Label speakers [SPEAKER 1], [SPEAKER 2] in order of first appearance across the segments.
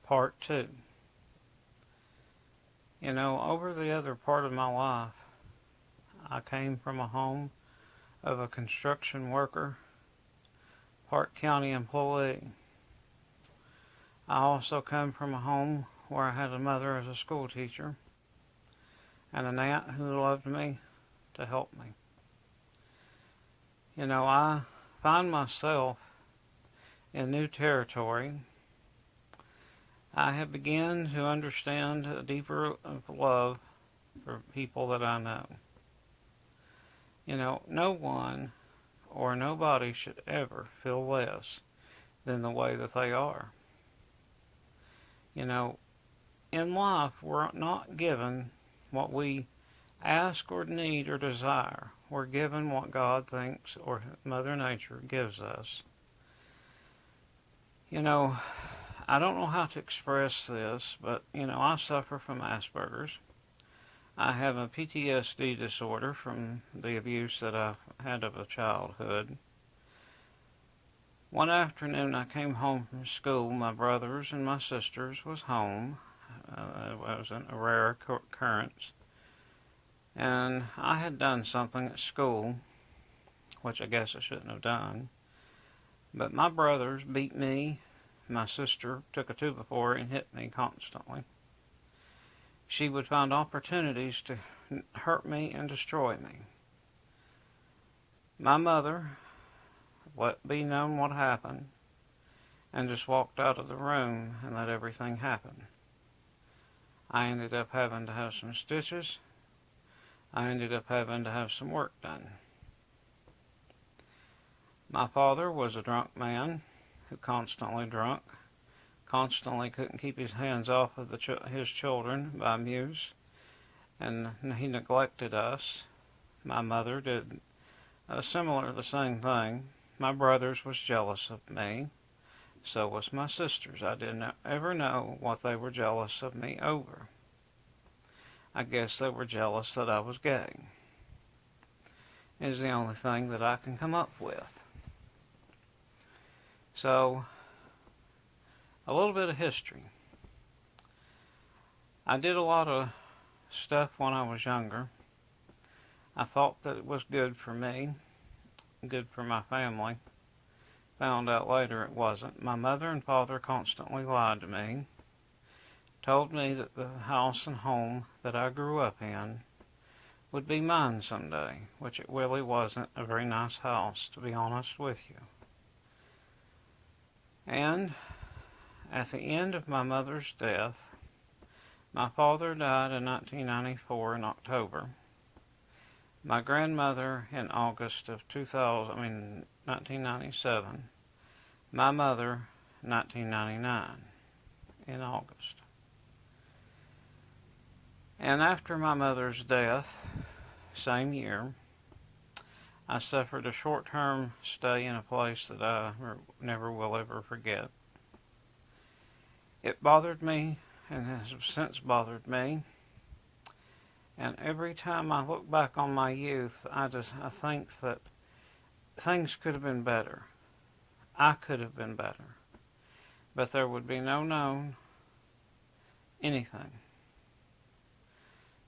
[SPEAKER 1] Part 2. You know, over the other part of my life, I came from a home of a construction worker, Park County employee. I also come from a home where I had a mother as a school teacher and an aunt who loved me to help me. You know, I find myself in new territory. I have begun to understand a deeper love for people that I know. You know, no one or nobody should ever feel less than the way that they are. You know, in life, we're not given what we ask or need or desire. We're given what God thinks or Mother Nature gives us. You know, I don't know how to express this, but, you know, I suffer from Asperger's. I have a PTSD disorder from the abuse that I've had of a childhood. One afternoon I came home from school. My brothers and my sisters was home. It wasn't a rare occurrence. And I had done something at school, which I guess I shouldn't have done. But my brothers beat me. My sister took a 2x4 and hit me constantly. She would find opportunities to hurt me and destroy me. My mother let be known what happened and just walked out of the room and let everything happen. I ended up having to have some stitches. I ended up having to have some work done. My father was a drunk man who constantly drunk, constantly couldn't keep his hands off of his children by abuse, and he neglected us. My mother did the same thing. My brothers was jealous of me. So was my sisters. I didn't ever know what they were jealous of me over. I guess they were jealous that I was gay. Is the only thing that I can come up with. So, a little bit of history. I did a lot of stuff when I was younger. I thought that it was good for me, good for my family. Found out later it wasn't. My mother and father constantly lied to me, told me that the house and home that I grew up in would be mine someday, which it really wasn't a very nice house, to be honest with you. And at the end of my mother's death, my father died in 1994 in October. My grandmother in August of 1997. My mother, 1999 in August. And after my mother's death, same year, I suffered a short-term stay in a place that I never will ever forget. It bothered me and has since bothered me. And every time I look back on my youth, I think that things could have been better. I could have been better. But there would be no known anything.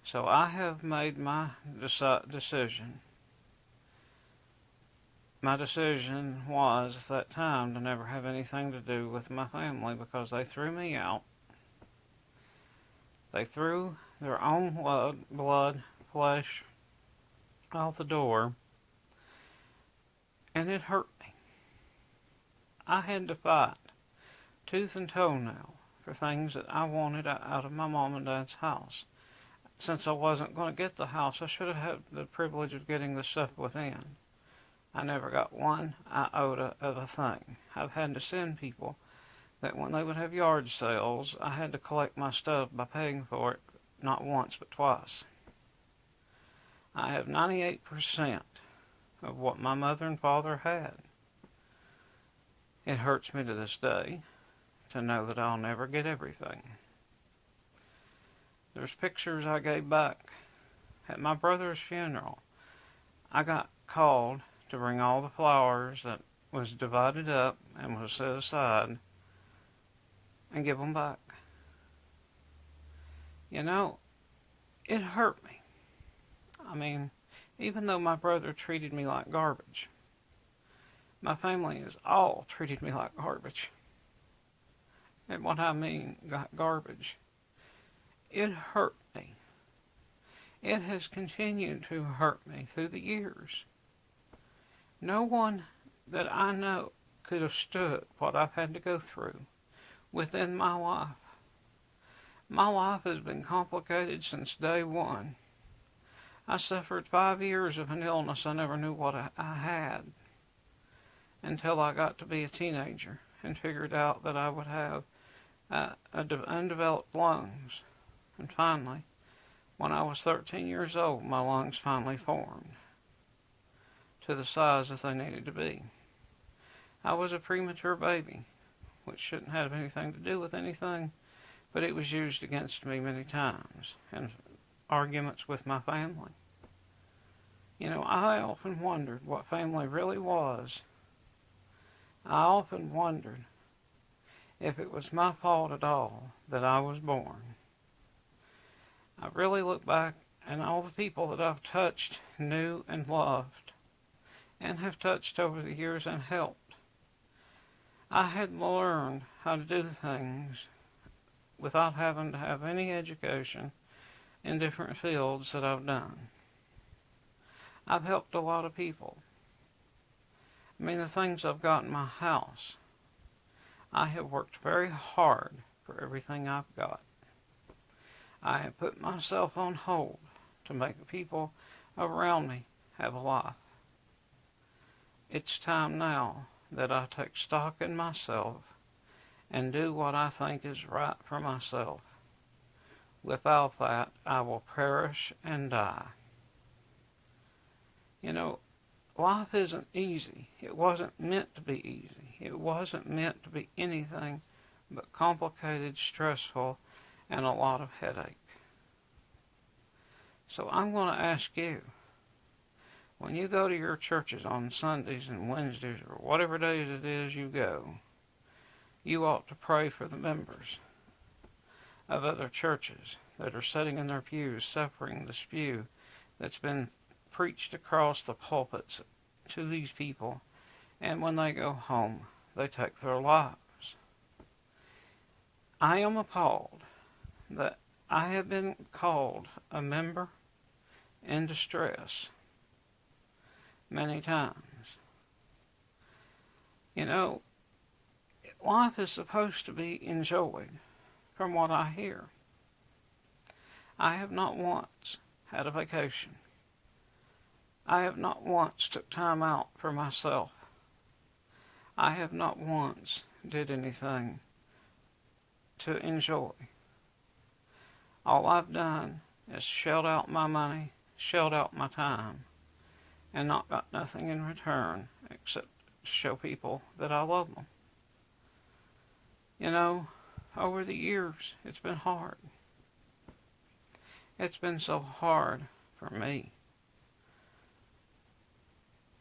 [SPEAKER 1] So I have made my decision. My decision was at that time to never have anything to do with my family because they threw me out. They threw their own blood, flesh out the door, and it hurt me. I had to fight tooth and toenail for things that I wanted out of my mom and dad's house. Since I wasn't going to get the house, I should have had the privilege of getting the stuff within. I never got one iota of a thing. I've had to send people that when they would have yard sales, I had to collect my stuff by paying for it not once but twice. I have 98% of what my mother and father had. It hurts me to this day to know that I'll never get everything. There's pictures I gave back at my brother's funeral. I got called to bring all the flowers that was divided up and was set aside and give them back. You know, it hurt me. I mean, even though my brother treated me like garbage, my family has all treated me like garbage. And what I mean, garbage, it hurt me. It has continued to hurt me through the years. No one that I know could have stood what I've had to go through within my life. My life has been complicated since day one. I suffered 5 years of an illness I never knew what I had until I got to be a teenager and figured out that I would have undeveloped lungs. And finally, when I was 13 years old, my lungs finally formed to the size that they needed to be. I was a premature baby, which shouldn't have anything to do with anything, but it was used against me many times in arguments with my family. You know, I often wondered what family really was. I often wondered if it was my fault at all that I was born. I really look back and all the people that I've touched, knew, and loved, and have touched over the years and helped. I had learned how to do things without having to have any education in different fields that I've done. I've helped a lot of people. I mean, the things I've got in my house, I have worked very hard for everything I've got. I have put myself on hold to make the people around me have a life. It's time now that I take stock in myself and do what I think is right for myself. Without that, I will perish and die. You know, life isn't easy. It wasn't meant to be easy. It wasn't meant to be anything but complicated, stressful, and a lot of headache. So I'm going to ask you, when you go to your churches on Sundays and Wednesdays or whatever days it is you go, you ought to pray for the members of other churches that are sitting in their pews suffering the spew that's been preached across the pulpits to these people, and when they go home, they take their lives. I am appalled that I have been called a member in distress many times. You know, life is supposed to be enjoyed from what I hear. I have not once had a vacation. I have not once took time out for myself. I have not once did anything to enjoy. All I've done is shelled out my money, shelled out my time, and not got nothing in return except to show people that I love them. You know, over the years, it's been hard. It's been so hard for me.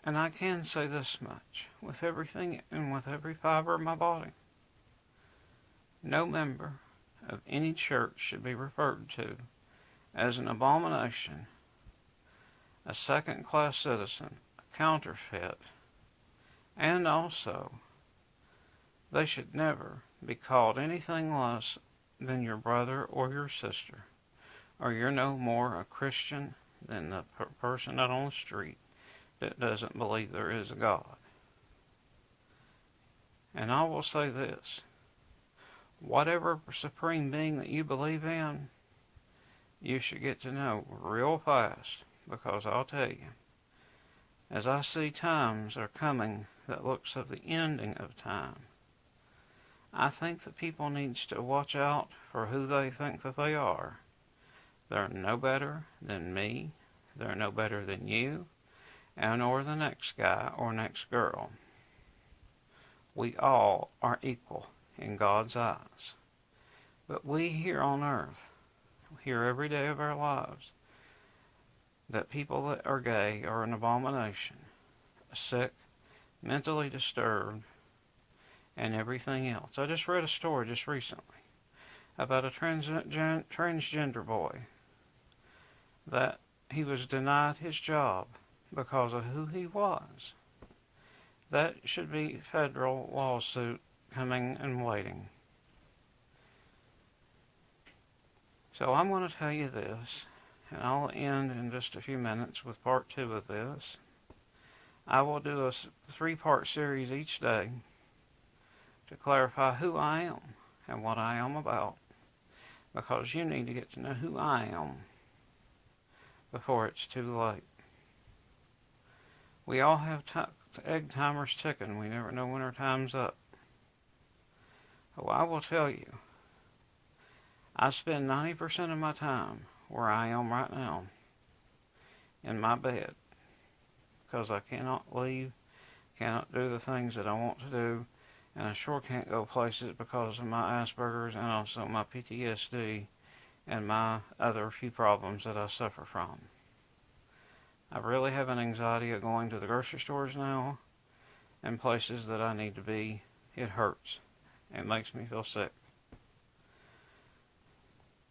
[SPEAKER 1] And I can say this much, with everything and with every fiber of my body. No member of any church should be referred to as an abomination, a second-class citizen, a counterfeit, and also they should never be called anything less than your brother or your sister, or you're no more a Christian than the person out on the street that doesn't believe there is a God. And I will say this, whatever supreme being that you believe in, you should get to know real fast, because I'll tell you, as I see times are coming that looks of the ending of time, I think that people needs to watch out for who they think that they are. They're no better than me, they're no better than you, and or the next guy or next girl. We all are equal in God's eyes. But we here on earth, here every day of our lives, that people that are gay are an abomination, sick, mentally disturbed, and everything else. I just read a story just recently about a transgender boy that he was denied his job because of who he was. That should be federal lawsuit coming and waiting. So I'm going to tell you this, and I'll end in just a few minutes with part 2 of this. I will do a 3-part series each day to clarify who I am and what I am about, because you need to get to know who I am before it's too late. We all have egg timers ticking. We never know when our time's up. Oh, I will tell you, I spend 90% of my time where I am right now, in my bed, because I cannot leave, cannot do the things that I want to do, and I sure can't go places because of my Asperger's and also my PTSD and my other few problems that I suffer from. I really have an anxiety of going to the grocery stores now and places that I need to be. It hurts. It makes me feel sick.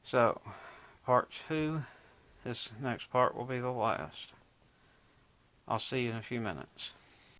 [SPEAKER 1] So, part 2, this next part will be the last. I'll see you in a few minutes.